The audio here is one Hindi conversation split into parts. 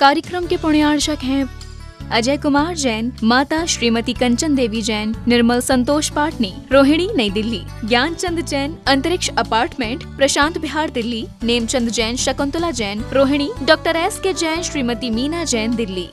कार्यक्रम के पुण्यार्चक हैं अजय कुमार जैन, माता श्रीमती कंचन देवी जैन, निर्मल संतोष पाटनी, रोहिणी नई दिल्ली, ज्ञानचंद जैन अंतरिक्ष अपार्टमेंट, प्रशांत बिहार दिल्ली, नेमचंद जैन, शकुंतला जैन, रोहिणी, डॉक्टर S.K. जैन, श्रीमती मीना जैन दिल्ली।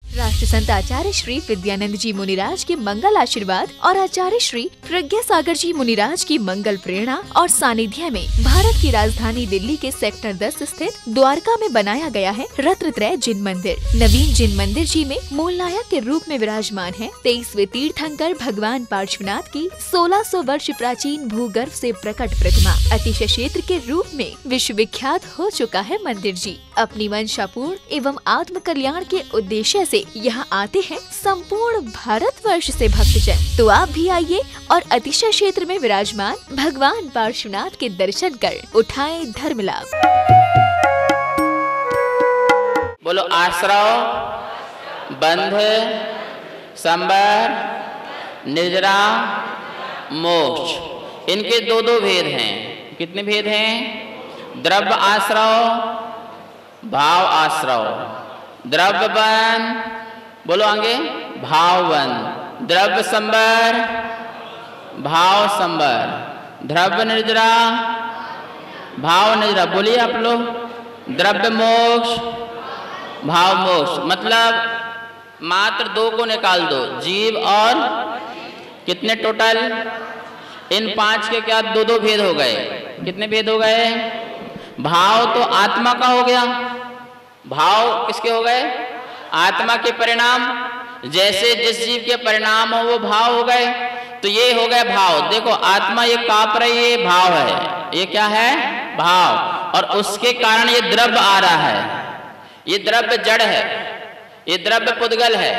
राष्ट्र संत आचार्य श्री विद्यानंद जी मुनिराज के मंगल आशीर्वाद और आचार्य श्री प्रज्ञा सागर जी मुनिराज की मंगल प्रेरणा और सानिध्य में भारत की राजधानी दिल्ली के सेक्टर 10 स्थित द्वारका में बनाया गया है रत्नत्रय जिन मंदिर। नवीन जिन मंदिर जी में मूल नायक के रूप में विराजमान है 23वें तीर्थंकर भगवान पार्श्वनाथ की 1600 वर्ष प्राचीन भूगर्भ से प्रकट प्रतिमा। अतिशय क्षेत्र के रूप में विश्व विख्यात हो चुका है मंदिर जी। अपनी वंशापूर्ण एवं आत्म कल्याण के उद्देश्य से यहाँ आते हैं संपूर्ण भारतवर्ष से भक्तजन। तो आप भी आइए और अतिशय क्षेत्र में विराजमान भगवान पार्श्वनाथ के दर्शन कर उठाएं धर्म लाभ। बोलो आश्रव, बंध, संबर, निर्जरा, मोक्ष। इनके दो दो भेद हैं। कितने भेद हैं? द्रव्य आश्रव, भाव आश्रव। द्रव्य बन, बोलो आगे, भाव बन। द्रव्य संबर, भाव संबर। द्रव्य निर्जरा, भाव निर्जरा। बोलिए आप लोग। द्रव्य मोक्ष, भाव मोक्ष। मतलब मात्र दो को निकाल दो, जीव और कितने टोटल? इन 5 के क्या दो दो भेद हो गए? कितने भेद हो गए? भाव तो आत्मा का हो गया। भाव किसके हो गए? आत्मा के परिणाम। जैसे जिस जीव के परिणाम हो वो भाव हो गए, तो ये हो गए भाव। देखो आत्मा ये काँप रही है, भाव है। ये क्या है? भाव। और उसके कारण ये द्रव्य आ रहा है। ये द्रव्य जड़ है, ये द्रव्य पुद्गल है,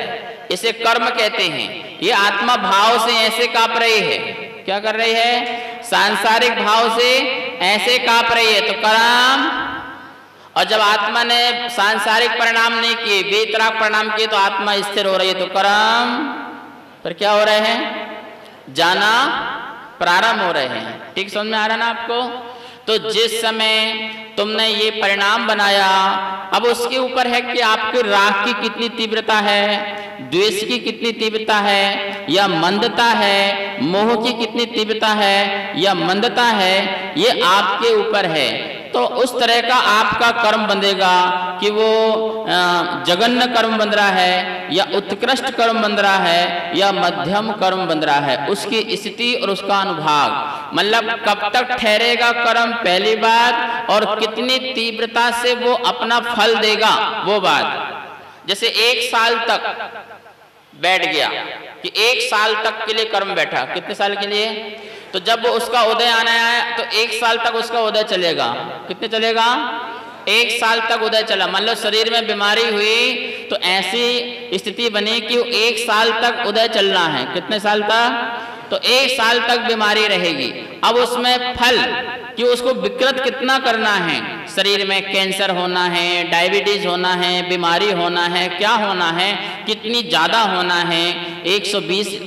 इसे कर्म कहते हैं। ये आत्मा भाव से ऐसे काँप रही है। क्या कर रही है? सांसारिक भाव से ऐसे काँप रही है, तो कर्म। और जब आत्मा ने सांसारिक परिणाम नहीं किए, बेतराग परिणाम किए, तो आत्मा स्थिर हो रही है, तो कर्म पर क्या हो रहे हैं? जाना प्रारंभ हो रहे हैं। ठीक समझ में आ रहा ना आपको? तो जिस समय तुमने ये परिणाम बनाया, अब उसके ऊपर है कि आपके राग की कितनी तीव्रता है, द्वेष की कितनी तीव्रता है, या मंदता है, मोह की कितनी तीव्रता है या मंदता है, ये आपके ऊपर है। तो उस तरह का आपका कर्म बंधेगा कि वो जघन्य कर्म बन रहा है, या उत्कृष्ट कर्म बन रहा है, या मध्यम कर्म बन रहा है। उसकी स्थिति और उसका अनुभाग, मतलब कब तक ठहरेगा कर्म, पहली बात, और कितनी तीव्रता से वो अपना फल देगा, वो बात। जैसे 1 साल तक बैठ गया कि 1 साल तक के लिए कर्म बैठा। कितने साल के लिए? तो जब वो उसका उदय आना है तो 1 साल तक उसका उदय चलेगा। कितने चलेगा? 1 साल तक उदय चला। मान लो शरीर में बीमारी हुई तो ऐसी स्थिति बनी कि 1 साल तक उदय चलना है। कितने साल तक? तो 1 साल तक बीमारी रहेगी। अब उसमें फल कि उसको विकृत कितना करना है, शरीर में कैंसर होना है, डायबिटीज होना है, बीमारी होना है, क्या होना है, कितनी ज़्यादा होना है, 120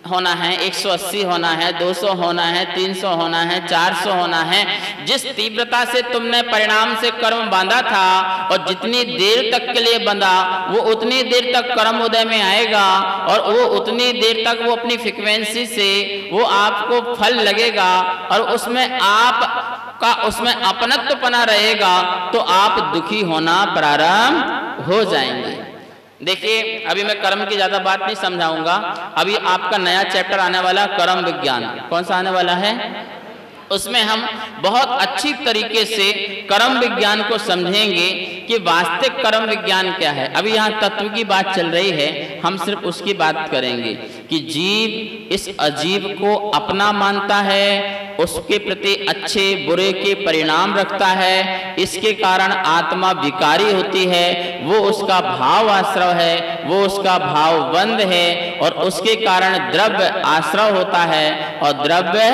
होना है, 180 होना है, 200 होना है, 300 होना है, 400 होना है। जिस तीव्रता से तुमने परिणाम से कर्म बांधा था और जितनी देर तक के लिए बंधा, वो उतनी देर तक कर्म उदय में आएगा और वो उतनी देर तक वो अपनी फ्रीक्वेंसी से वो आपको फल लगेगा और उसमें आपका उसमें अपनत्वपना रहेगा, तो आप दुखी होना प्रारंभ हो जाएंगे। देखिए अभी मैं कर्म की ज्यादा बात नहीं समझाऊंगा। अभी आपका नया चैप्टर आने वाला कर्म विज्ञान। कौन सा आने वाला है? उसमें हम बहुत अच्छी तरीके से कर्म विज्ञान को समझेंगे कि वास्तविक कर्म विज्ञान क्या है। अभी यहाँ तत्व की बात चल रही है, हम सिर्फ उसकी बात करेंगे कि जीव इस अजीव को अपना मानता है, उसके प्रति अच्छे बुरे के परिणाम रखता है, इसके कारण आत्मा विकारी होती है, वो उसका भाव आश्रव है, वो उसका भाव बंध है और उसके कारण द्रव्य आश्रव होता है और द्रव्य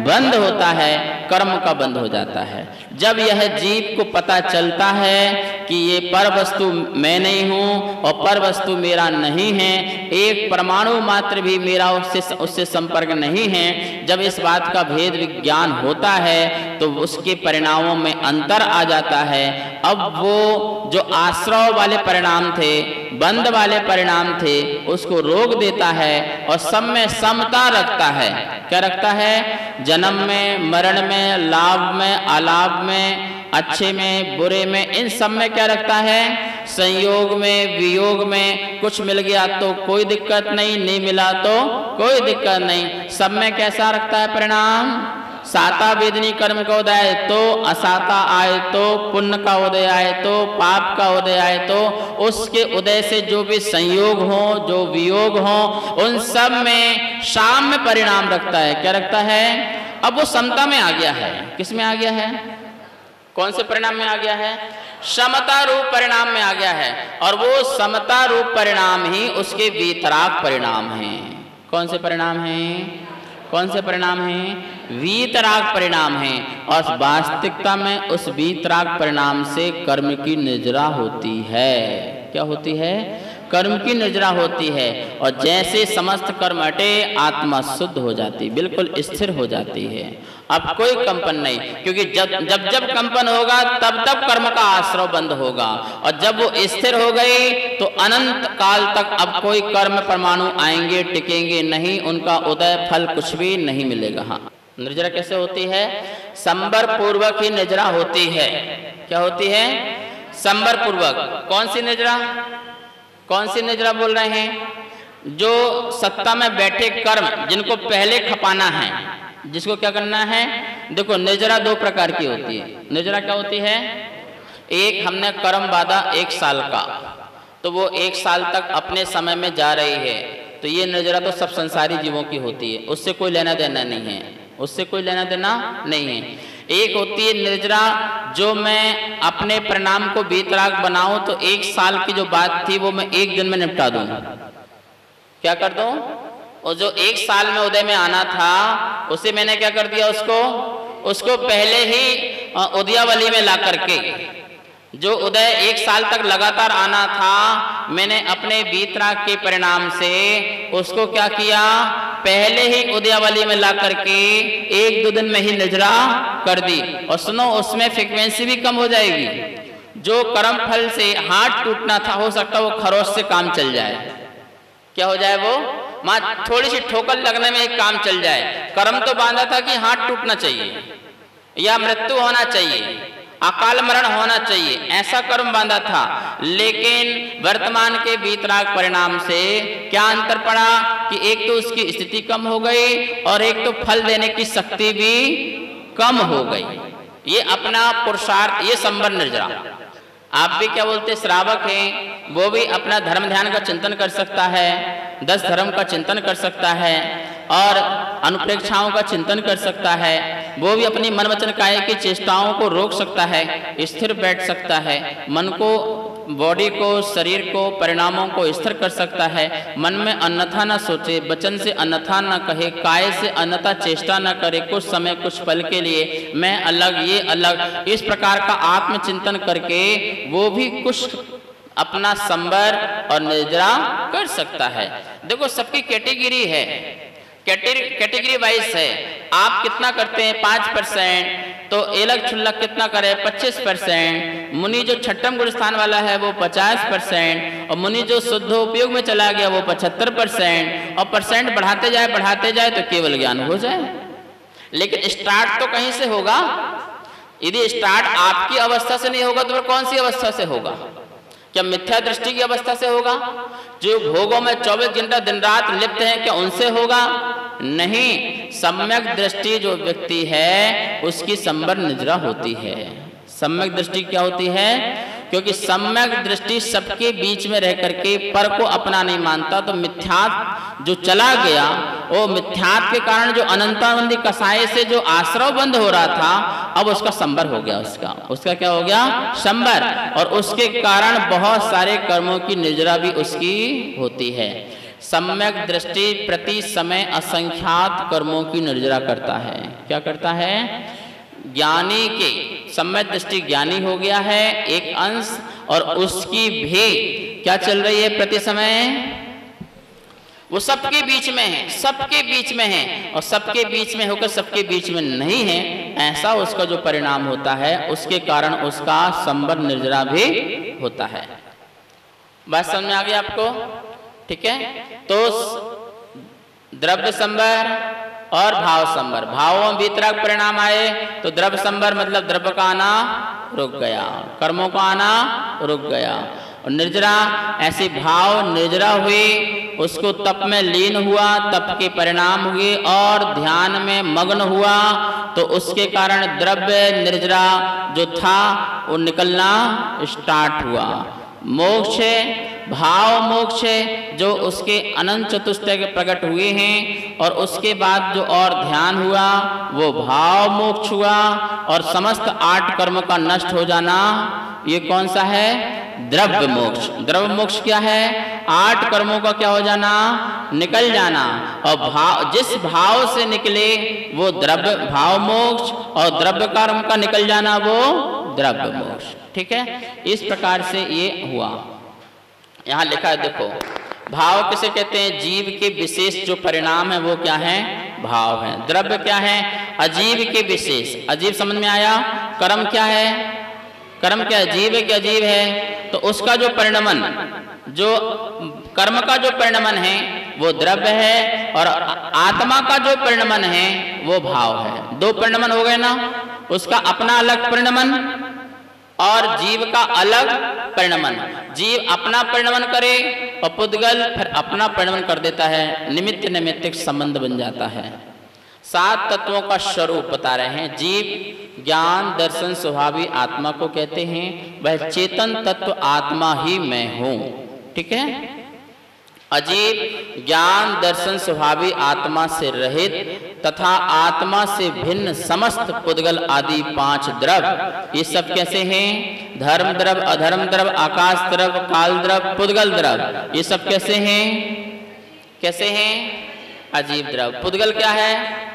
बंद होता है, कर्म का बंद हो जाता है। जब यह जीव को पता चलता है कि ये पर वस्तु मैं नहीं हूँ और पर वस्तु मेरा नहीं है, एक परमाणु मात्र भी मेरा उससे संपर्क नहीं है, जब इस बात का भेद विज्ञान होता है तो उसके परिणामों में अंतर आ जाता है। अब वो जो आश्रव वाले परिणाम थे, बंद वाले परिणाम थे, उसको रोक देता है और सब में समता रखता है। क्या रखता है? जन्म में, मरण में, लाभ में, अलाभ में, अच्छे में, बुरे में, इन सब में क्या रखता है? संयोग में, वियोग में, कुछ मिल गया तो कोई दिक्कत नहीं, नहीं मिला तो कोई दिक्कत नहीं, सब में कैसा रखता है परिणाम? साता वेदनी कर्म का उदय आए तो, असाता आए तो, पुण्य का उदय आए तो, पाप का उदय आए तो, उसके उदय से जो भी संयोग हो, जो वियोग हो, उन सब में साम्य परिणाम रखता है। क्या रखता है? अब वो समता में आ गया है। किस में आ गया है? कौन से परिणाम में आ गया है? समता रूप परिणाम में आ गया है। और वो समता रूप परिणाम ही उसके वीतराग परिणाम हैं। कौन से परिणाम हैं? कौन से परिणाम हैं? वीतराग परिणाम हैं। और वास्तविकता में उस वीतराग परिणाम से कर्म की निर्जरा होती है। क्या होती है? कर्म की निर्जरा होती है। और जैसे समस्त कर्म हटे, आत्मा शुद्ध हो जाती, बिल्कुल स्थिर हो जाती है। अब कोई कंपन नहीं, क्योंकि जब कंपन होगा तब तब कर्म का आश्रव बंद होगा। और जब वो स्थिर हो गई तो अनंत काल तक अब कोई कर्म परमाणु आएंगे, टिकेंगे नहीं, उनका उदय फल कुछ भी नहीं मिलेगा। हाँ, निर्जरा कैसे होती है? संबर पूर्वक ही निर्जरा होती है। क्या होती है? संबर पूर्वक। कौन सी निर्जरा? कौन सी निर्जरा बोल रहे हैं? जो सत्ता में बैठे कर्म, जिनको पहले खपाना है, जिसको क्या करना है? देखो, निर्जरा दो प्रकार की होती है। निर्जरा क्या होती है? एक, हमने कर्म बांधा 1 साल का, तो वो 1 साल तक अपने समय में जा रही है, तो ये निर्जरा तो सब संसारी जीवों की होती है, उससे कोई लेना देना नहीं है, उससे कोई लेना देना नहीं है। एक होती है निर्जरा, जो मैं अपने परिणाम को वीतराग बनाऊं तो 1 साल की जो बात थी वो मैं 1 दिन में निपटा दूं। क्या कर दूं? और जो 1 साल में उदय में आना था, उसे मैंने क्या कर दिया? उसको पहले ही उदयावली में ला करके, जो उदय 1 साल तक लगातार आना था, मैंने अपने वीतराग के परिणाम से उसको क्या किया? पहले ही उदयावली में ला करके 1-2 दिन में ही निर्जरा कर दी। और सुनो, उसमें फ्रीक्वेंसी भी कम हो जाएगी। जो कर्म फल से हाथ टूटना था, हो सकता वो खरोच से काम चल जाए। क्या हो जाए? वो मां थोड़ी सी ठोकर लगने में एक काम चल जाए। कर्म तो बांधा था कि हाथ टूटना चाहिए या मृत्यु होना चाहिए, अकाल मरण होना चाहिए, ऐसा कर्म बांधा था। लेकिन वर्तमान के वीतराग परिणाम से क्या अंतर पड़ा कि एक तो उसकी स्थिति कम हो गई और एक तो फल देने की शक्ति भी कम हो गई। ये अपना पुरुषार्थ, ये संबर निर्जरा। आप भी क्या बोलते, श्रावक हैं, वो भी अपना धर्म ध्यान का चिंतन कर सकता है, 10 धर्म का चिंतन कर सकता है और अनुप्रेक्षाओं का चिंतन कर सकता है। वो भी अपनी मन वचन काया की चेष्टाओं को रोक सकता है, स्थिर बैठ सकता है, मन को, बॉडी को, शरीर को, परिणामों को स्थिर कर सकता है। मन में अन्यथा न सोचे, वचन से अन्यथा न कहे, काय से अन्यथा चेष्टा न करे, कुछ समय कुछ पल के लिए मैं अलग, ये अलग, इस प्रकार का आत्मचिंतन करके वो भी कुछ अपना संबर और निर्जरा कर सकता है। देखो, सबकी कैटेगरी है, कैटेगरी वाइज है। आप कितना करते हैं? 5%। तो एलग छुल्लक कितना करे? 25%। मुनि जो छठम गुण स्थान वाला है वो 50%, और मुनि जो शुद्ध उपयोग में चला गया वो 75%। और परसेंट बढ़ाते जाए तो केवल ज्ञान हो जाए। लेकिन स्टार्ट तो कहीं से होगा। यदि स्टार्ट आपकी अवस्था से नहीं होगा तो फिर कौन सी अवस्था से होगा? क्या मिथ्या दृष्टि की अवस्था से होगा? जो भोगों में 24 घंटा दिन रात लिप्त हैं, क्या उनसे होगा? नहीं। सम्यक दृष्टि जो व्यक्ति है उसकी संबर निर्जरा होती है। सम्यक दृष्टि क्या होती है? क्योंकि सम्यक दृष्टि सबके बीच में रह करके पर को अपना नहीं मानता, तो मिथ्यात्व जो चला गया, वो मिथ्यात्व के कारण जो अनंतानंदी कसाय से जो आश्रव बंद हो रहा था, अब उसका संबर हो गया। उसका क्या हो गया? संबर। और उसके कारण बहुत सारे कर्मों की निर्जरा भी उसकी होती है। सम्यक दृष्टि प्रति समय असंख्यात कर्मों की निर्जरा करता है। क्या करता है? ज्ञानी के सम्यक दृष्टि ज्ञानी हो गया है एक अंश, और उसकी भी क्या चल रही है प्रति समय? वो सबके बीच में है, सबके बीच में है, और सबके बीच में होकर सबके बीच में नहीं है, ऐसा उसका जो परिणाम होता है उसके कारण उसका संबर निर्जरा भी होता है। बात समझ में आ गई आपको? ठीक है। तो द्रव्य संबर और भाव संबर, भावों भीतरक परिणाम आए तो द्रव्य संबर मतलब द्रव्य का आना रुक गया, कर्मों का आना रुक गया। और निर्जरा ऐसे भाव निर्जरा हुए, उसको तप में लीन हुआ, तप के परिणाम हुए और ध्यान में मग्न हुआ, तो उसके कारण द्रव्य निर्जरा जो था वो निकलना स्टार्ट हुआ। मोक्ष, भाव मोक्ष जो उसके अनंत चतुष्टय के प्रकट हुए हैं, और उसके बाद जो और ध्यान हुआ वो भाव मोक्ष हुआ, और समस्त 8 कर्म का नष्ट हो जाना, ये कौन सा है? द्रव्य मोक्ष। द्रव्य मोक्ष क्या है? 8 कर्मों का क्या हो जाना? निकल जाना। और भाव, जिस भाव से निकले वो द्रव्य भाव मोक्ष, और द्रव्य कर्म का निकल जाना वो द्रव्य मोक्ष। ठीक है, इस प्रकार से ये हुआ। यहाँ लिखा है देखो, भाव किसे कहते हैं? जीव के विशेष जो परिणाम है वो क्या है? भाव है। द्रव्य क्या है? अजीव के विशेष। अजीब समझ में आया? कर्म क्या है? कर्म क्या है? जीव है कि अजीब है? तो उसका जो परिणमन, जो कर्म का जो परिणमन है वो द्रव्य है, और आत्मा का जो परिणमन है वो भाव है। 2 परिणमन हो गए ना, उसका अपना अलग परिणमन और जीव का अलग परिणमन। जीव अपना परिणमन करे और पुद्गल फिर अपना परिणमन कर देता है, निमित्त नैमित्तिक संबंध बन जाता है। 7 तत्वों का स्वरूप बता रहे हैं। जीव ज्ञान दर्शन स्वभावी आत्मा को कहते हैं, वह चेतन तत्व आत्मा ही मैं हूं। ठीक है। अजीब ज्ञान दर्शन स्वभावी आत्मा से रहित तथा आत्मा से भिन्न समस्त पुद्गल आदि 5 द्रव्य, ये सब कैसे हैं? धर्म द्रव्य, अधर्म द्रव्य, आकाश द्रव्य, काल द्रव्य, पुद्गल द्रव्य, ये सब कैसे हैं? कैसे हैं? अजीब द्रव्य। पुद्गल क्या है?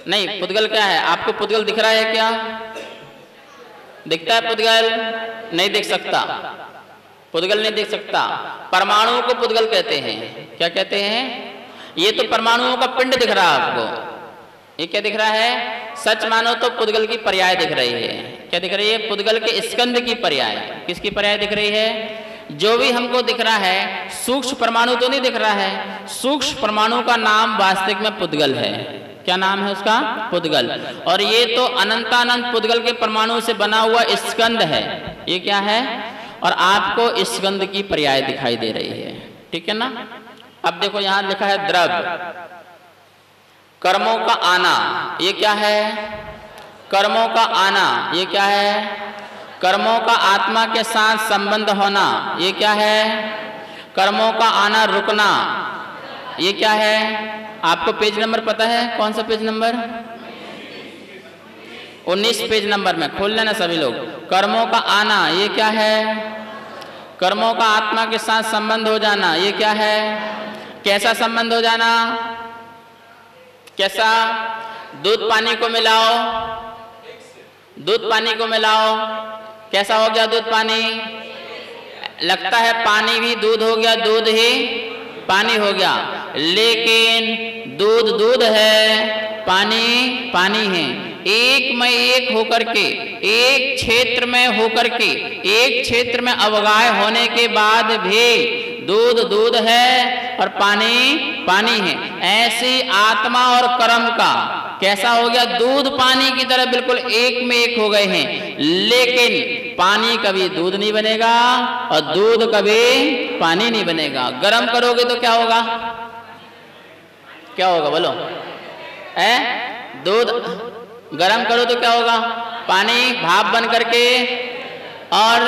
नहीं, पुद्गल क्या है? आपको पुद्गल दिख रहा है क्या? दिखता है पुद्गल? नहीं दिख सकता, पुद्गल नहीं देख सकता। परमाणुओं को पुद्गल कहते हैं। क्या कहते हैं? ये तो परमाणुओं का पिंड दिख रहा है आपको, ये क्या दिख रहा है? सच मानो तो पुद्गल की पर्याय दिख रही है। क्या दिख रही है? पुद्गल के स्कंद की पर्याय। किसकी पर्याय दिख रही है? जो भी हमको दिख रहा है सूक्ष्म परमाणु तो नहीं दिख रहा है, सूक्ष्म परमाणु का नाम वास्तविक में पुद्गल है। क्या नाम है उसका? पुद्गल। और ये तो अनंतानंत पुद्गल के परमाणु से बना हुआ स्कंद है। ये क्या है? और आपको इस गंध की पर्याय दिखाई दे रही है। ठीक है ना। अब देखो यहां लिखा है द्रव्य, कर्मों का आना, ये क्या है? कर्मों का आना, ये क्या है? कर्मों का आत्मा के साथ संबंध होना, ये क्या है? कर्मों का आना रुकना, ये क्या है? आपको पेज नंबर पता है? कौन सा पेज नंबर? 19 पेज नंबर में खोल लेना सभी लोग। कर्मों का आना, ये क्या है? कर्मों का आत्मा के साथ संबंध हो जाना, ये क्या है? कैसा संबंध हो जाना? कैसा? दूध पानी को मिलाओ, दूध पानी को मिलाओ, कैसा हो गया दूध पानी? लगता है पानी भी दूध हो गया, दूध ही पानी हो गया, लेकिन दूध दूध है, पानी पानी है। एक में एक होकर के, एक क्षेत्र में होकर के, एक क्षेत्र में अवगाह होने के बाद भी दूध दूध है और पानी पानी है। ऐसी आत्मा और कर्म का कैसा हो गया? दूध पानी की तरह बिल्कुल एक में एक हो गए हैं, लेकिन पानी कभी दूध नहीं बनेगा और दूध कभी पानी नहीं बनेगा। गर्म करोगे तो क्या होगा? क्या होगा बोलो? दूध गरम करो तो क्या होगा? पानी भाप बन करके और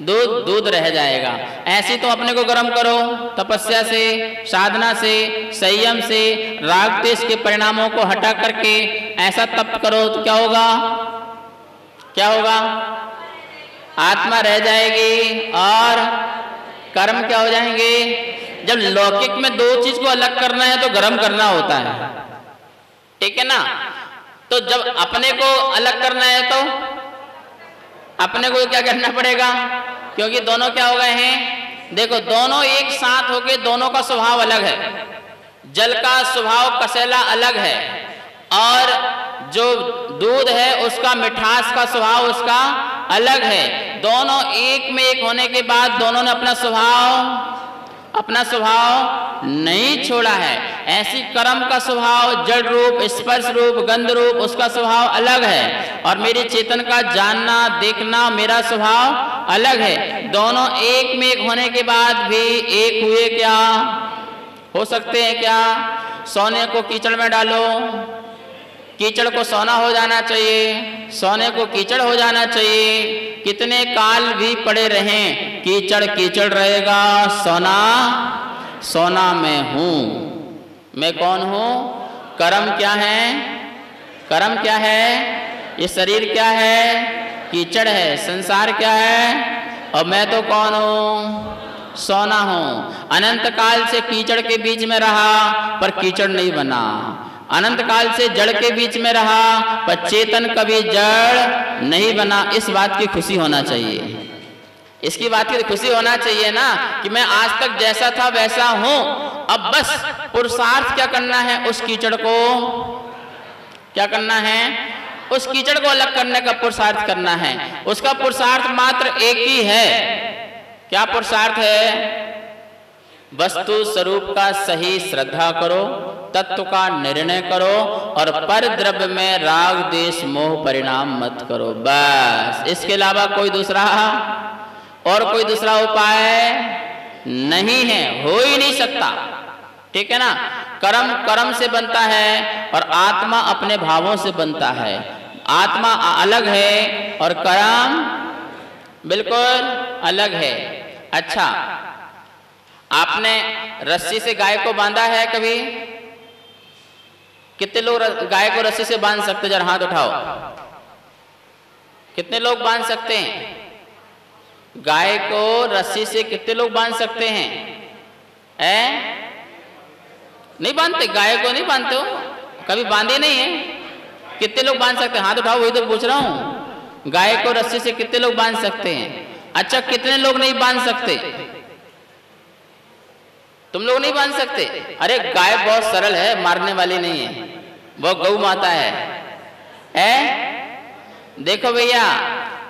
दूध दूध रह जाएगा। ऐसे तो अपने को गरम करो तपस्या से, साधना से, संयम से, राग द्वेष के परिणामों को हटा करके ऐसा तप करो तो क्या होगा? क्या होगा? आत्मा रह जाएगी और कर्म क्या हो जाएंगे? जब लौकिक में दो चीज को अलग करना है तो गर्म करना होता है, ठीक है ना। तो जब अपने को अलग करना है तो अपने को क्या करना पड़ेगा, क्योंकि दोनों क्या हो गए हैं, देखो दोनों एक साथ होके दोनों का स्वभाव अलग है। जल का स्वभाव कसेला अलग है और जो दूध है उसका मिठास का स्वभाव उसका अलग है। दोनों एक में एक होने के बाद दोनों ने अपना स्वभाव नहीं छोड़ा है। ऐसी कर्म का स्वभाव जड़ रूप, स्पर्श रूप, गंध रूप उसका स्वभाव अलग है और मेरी चेतन का जानना देखना मेरा स्वभाव अलग है। दोनों एक में एक होने के बाद भी एक हुए क्या हो सकते हैं क्या? सोने को कीचड़ में डालो, कीचड़ को सोना हो जाना चाहिए, सोने को कीचड़ हो जाना चाहिए। कितने काल भी पड़े रहें कीचड़ कीचड़ रहेगा, सोना सोना मैं हूं। मैं कौन हूं? कर्म क्या है? कर्म क्या है? ये शरीर क्या है? कीचड़ है। संसार क्या है? और मैं तो कौन हूं? सोना हूं। अनंत काल से कीचड़ के बीच में रहा पर कीचड़ नहीं बना, अनंत काल से जड़ के बीच में रहा पर चेतन कभी जड़ नहीं बना। इस बात की खुशी होना चाहिए, इसकी बात की खुशी होना चाहिए ना कि मैं आज तक जैसा था वैसा हूं। अब बस पुरुषार्थ क्या करना है, उस कीचड़ को क्या करना है, उस कीचड़ को अलग करने का पुरुषार्थ करना है। उसका पुरुषार्थ मात्र एक ही है। क्या पुरुषार्थ है? वस्तु स्वरूप का सही श्रद्धा करो, तत्व का निर्णय करो और पर द्रव्य में राग द्वेष मोह परिणाम मत करो। बस इसके अलावा कोई दूसरा उपाय नहीं है, हो ही नहीं सकता, ठीक है ना। कर्म कर्म से बनता है और आत्मा अपने भावों से बनता है। आत्मा अलग है और कर्म बिल्कुल अलग है। अच्छा, आपने रस्सी से गाय को बांधा है कभी? कितने लोग गाय को रस्सी से बांध सकते? जरा हाथ उठाओ। कितने लोग बांध सकते हैं गाय को रस्सी से? कितने लोग बांध सकते हैं? नहीं बांधते, गाय को नहीं बांधते हो, कभी बांधे नहीं है। कितने लोग बांध सकते हैं? हाथ उठाओ, वही तो पूछ रहा हूं। गाय को रस्सी से कितने लोग बांध सकते हैं? अच्छा, कितने लोग नहीं बांध सकते? तुम लोग नहीं बांध सकते? अरे गाय बहुत सरल है, मारने वाली नहीं है, वो गौ माता है? देखो भैया,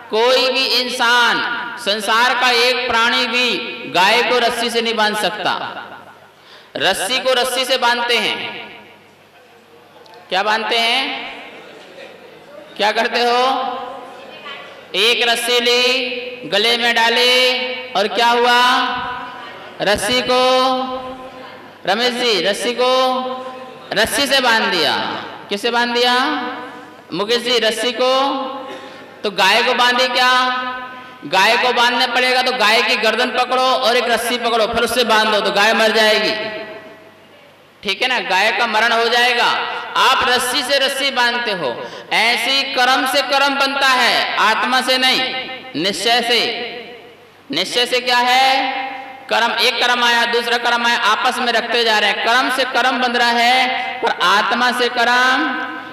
कोई भी इंसान, संसार का एक प्राणी भी गाय को रस्सी से नहीं बांध सकता। रस्सी को रस्सी से बांधते हैं। क्या बांधते हैं? क्या करते हो? एक रस्सी ली, गले में डाली और क्या हुआ? रस्सी को, रमेश जी, रस्सी को रस्सी से बांध दिया। किससे बांध दिया? मुकेश जी, रस्सी को। तो गाय को बांधे क्या? गाय को बांधने पड़ेगा तो गाय की गर्दन पकड़ो और एक रस्सी पकड़ो, फिर उससे बांध दो तो गाय मर जाएगी, ठीक है ना। गाय का मरण हो जाएगा। आप रस्सी से रस्सी बांधते हो। ऐसी कर्म से कर्म बनता है, आत्मा से नहीं, निश्चय से। निश्चय से क्या है? कर्म, एक कर्म आया, दूसरा कर्म आया, आपस में रखते जा रहे हैं। कर्म से कर्म बन रहा है पर आत्मा से कर्म,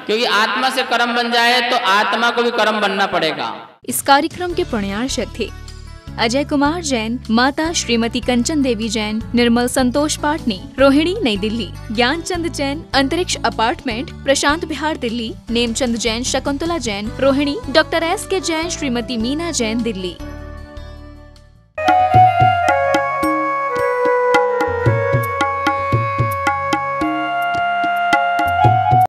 क्योंकि आत्मा से कर्म बन जाए तो आत्मा को भी कर्म बनना पड़ेगा। इस कार्यक्रम के प्रणयार्चक थे अजय कुमार जैन, माता श्रीमती कंचन देवी जैन, निर्मल संतोष पाटनी, रोहिणी नई दिल्ली, ज्ञानचंद जैन, अंतरिक्ष अपार्टमेंट, प्रशांत बिहार दिल्ली, नेमचंद जैन, शकुंतला जैन, रोहिणी, डॉक्टर S.K. जैन, श्रीमती मीना जैन दिल्ली।